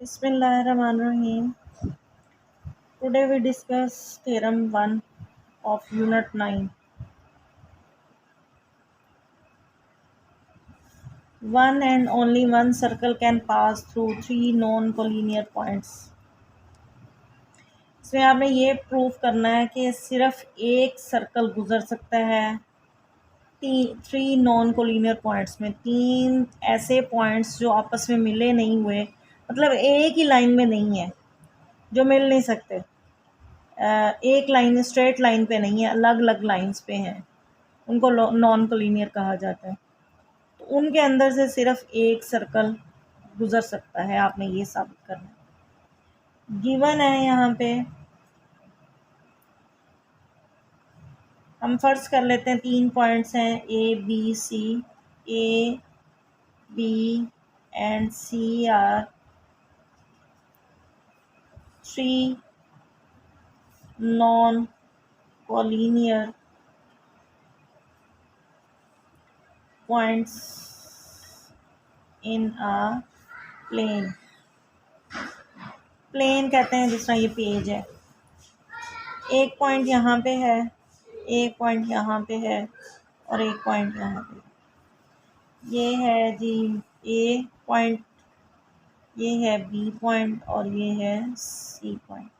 Bismillahirrahmanirrahim. Today we discuss theorem 1 of unit 9. One and only one circle can pass through three known collinear points. इसमें आपने ये proof करना है कि सिर्फ एक सर्कल गुजर सकता है थ्री नॉन कोलिनियर पॉइंट्स में, तीन ऐसे पॉइंट्स जो आपस में मिले नहीं हुए, मतलब एक ही लाइन में नहीं है, जो मिल नहीं सकते, एक लाइन स्ट्रेट लाइन पे नहीं है, अलग अलग लाइंस पे हैं, उनको नॉन कोलिनियर कहा जाता है। तो उनके अंदर से सिर्फ एक सर्कल गुजर सकता है, आपने ये साबित करना है। गिवन है यहाँ पे, हम फर्ज कर लेते हैं तीन पॉइंट्स हैं A B C. A B and C are three non collinear points in a plane. Plane कहते हैं जिस तरह ये पेज है, एक पॉइंट यहाँ पे है, एक पॉइंट यहाँ पे है और एक पॉइंट यहाँ पे। ये है जी ए पॉइंट, ये है बी पॉइंट और ये है सी पॉइंट।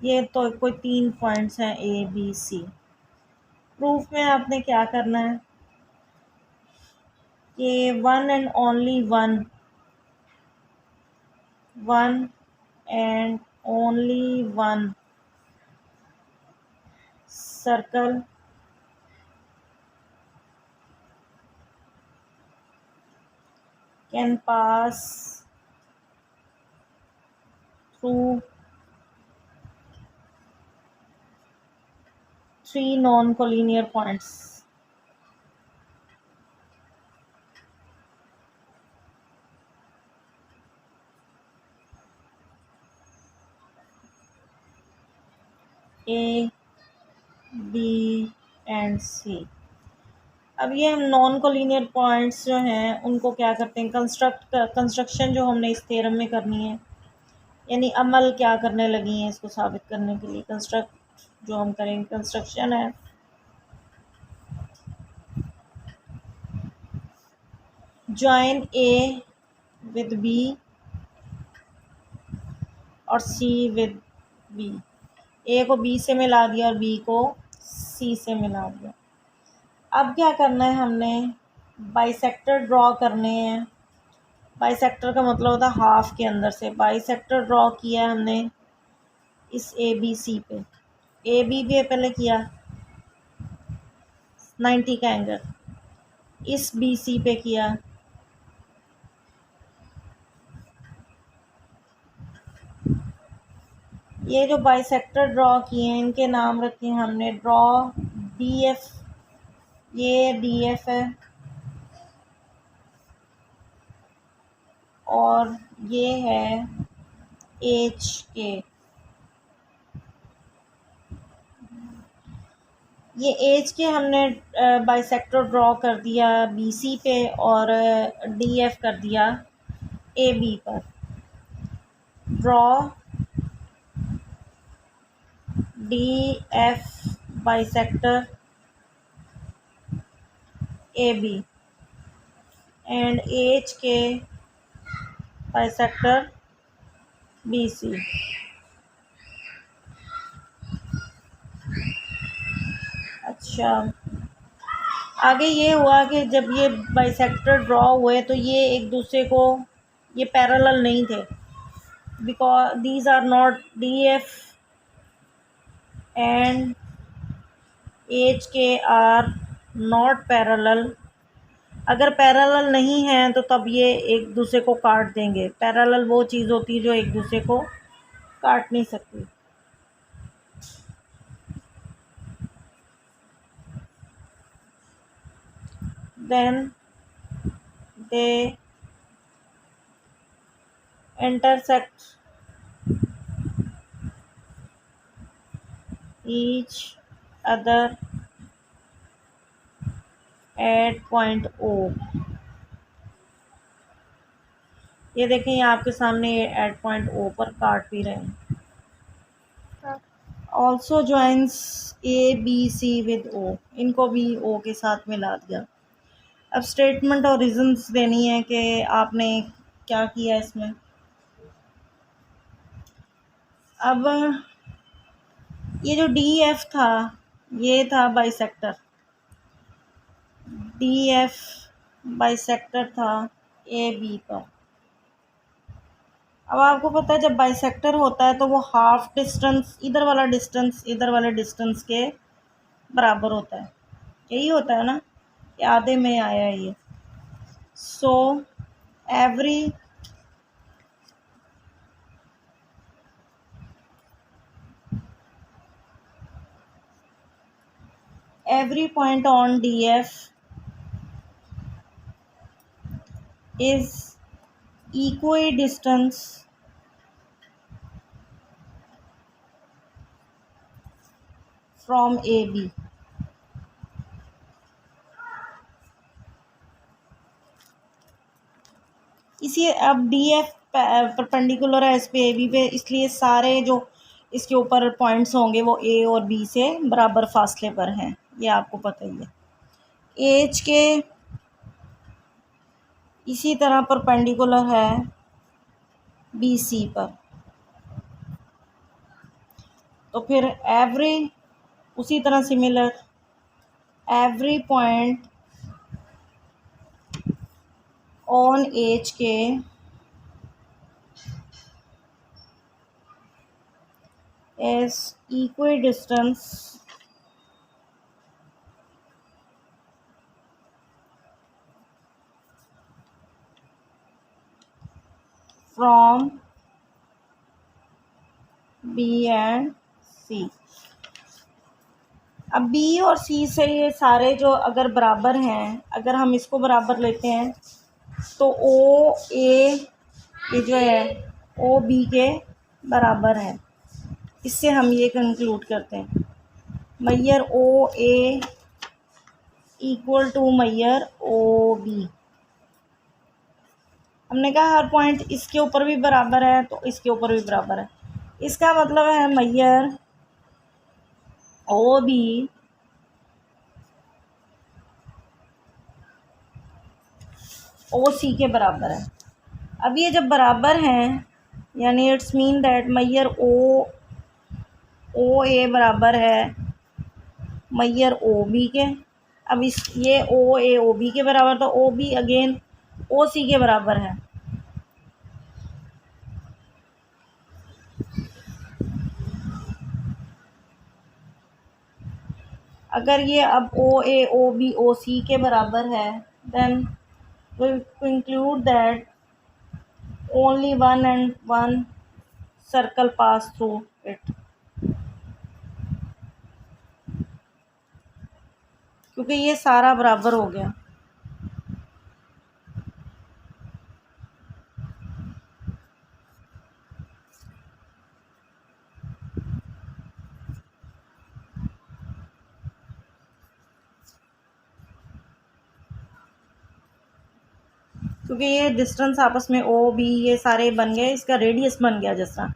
ये तो कोई तीन पॉइंट्स हैं ए बी सी। प्रूफ में आपने क्या करना है कि one and only one, one and only one circle can pass through three non-collinear points. A, B and C। अब ये हम नॉन कोलिनियर पॉइंट्स जो हैं उनको क्या करते हैं, कंस्ट्रक्शन जो हमने इस थ्योरम में करनी है, यानी अमल क्या करने लगी हैं इसको साबित करने के लिए। कंस्ट्रक्ट जो हम करेंगे, कंस्ट्रक्शन है जॉइन ए विद बी और सी विद बी। ए को बी से मिला दिया और बी को सी से मिला दिया। अब क्या करना है, हमने बाइसेक्टर ड्रॉ करने हैं। बाइसेक्टर का मतलब होता है हाफ के अंदर से। बाइसेक्टर ड्रॉ किया है हमने इस ए बी सी पे। ए बी पे पहले किया 90 का एंगल, इस बी सी पे किया, ये जो बाइसेक्टर ड्रॉ किए हैं इनके नाम रखे हैं हमने ड्रॉ डी एफ। ये डी एफ है और ये है एच के। ये एच के हमने बाइसेक्टर ड्रॉ कर दिया बी सी पे और डी एफ कर दिया ए बी पर। Draw D F bisector A B and H K bisector B C. अच्छा, आगे ये हुआ कि जब ये बाइसेक्टर ड्रॉ हुए तो ये एक दूसरे को, ये पैरेलल नहीं थे, because these are not, D F and H K are not parallel. अगर पैरेलल नहीं है तो तब ये एक दूसरे को काट देंगे। पैरेलल वो चीज़ होती है जो एक दूसरे को काट नहीं सकती। Then they intersect each other at point O। ये देखें, ये आपके सामने एट पॉइंट ओ पर काट भी रहे हैं। Also joins A B C with O, इनको भी ओ के साथ मिला दिया। अब स्टेटमेंट और रीजंस देनी है कि आपने क्या किया इसमें। अब ये जो डी एफ था, ये था बाइसेक्टर, डी एफ बाइसेक्टर था ए बी पर। अब आपको पता है जब बाइसेक्टर होता है तो वो हाफ डिस्टेंस, इधर वाला डिस्टेंस इधर वाले डिस्टेंस के बराबर होता है, यही होता है ना, ये आधे में आया है ये। सो every point on DF is equidistant from AB। इसी अब DF परपेंडिकुलर है इस पे AB पे, इसलिए सारे जो इसके ऊपर पॉइंट्स होंगे वो A और B से बराबर फासले पर हैं, ये आपको पता ही है। एज के इसी तरह परपेंडिकुलर है BC पर, तो फिर एवरी उसी तरह similar every point on H K is equidistant from B and C। अब B और C से ये सारे जो अगर बराबर हैं, अगर हम इसको बराबर लेते हैं तो O A ये जो है O B के बराबर है। इससे हम ये कंक्लूड करते हैं मैयर O A इक्वल टू मैयर O B। हमने कहा हर पॉइंट इसके ऊपर भी बराबर है तो इसके ऊपर भी बराबर है, इसका मतलब है मैयर ओ बी ओ सी के बराबर है। अब ये जब बराबर हैं यानी इट्स मीन दैट मैयर ओ ए बराबर है मैयर ओ बी के। अब इस ये ओ ए ओ बी के बराबर, तो ओ बी अगेन ओ सी के बराबर है। अगर ये अब ओ ए ओ बी ओ सी के बराबर है then we conclude that only one and one circle pass through it, क्योंकि ये सारा बराबर हो गया। क्योंकि ये डिस्टेंस आपस में ओ बी ये सारे बन गए, इसका रेडियस बन गया, जिस तरह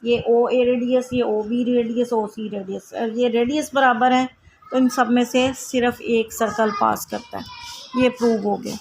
ये ओ ए रेडियस, ये ओ बी रेडियस, ओ सी रेडियस, ये रेडियस बराबर है तो इन सब में से सिर्फ एक सर्कल पास करता है। ये प्रूव हो गया।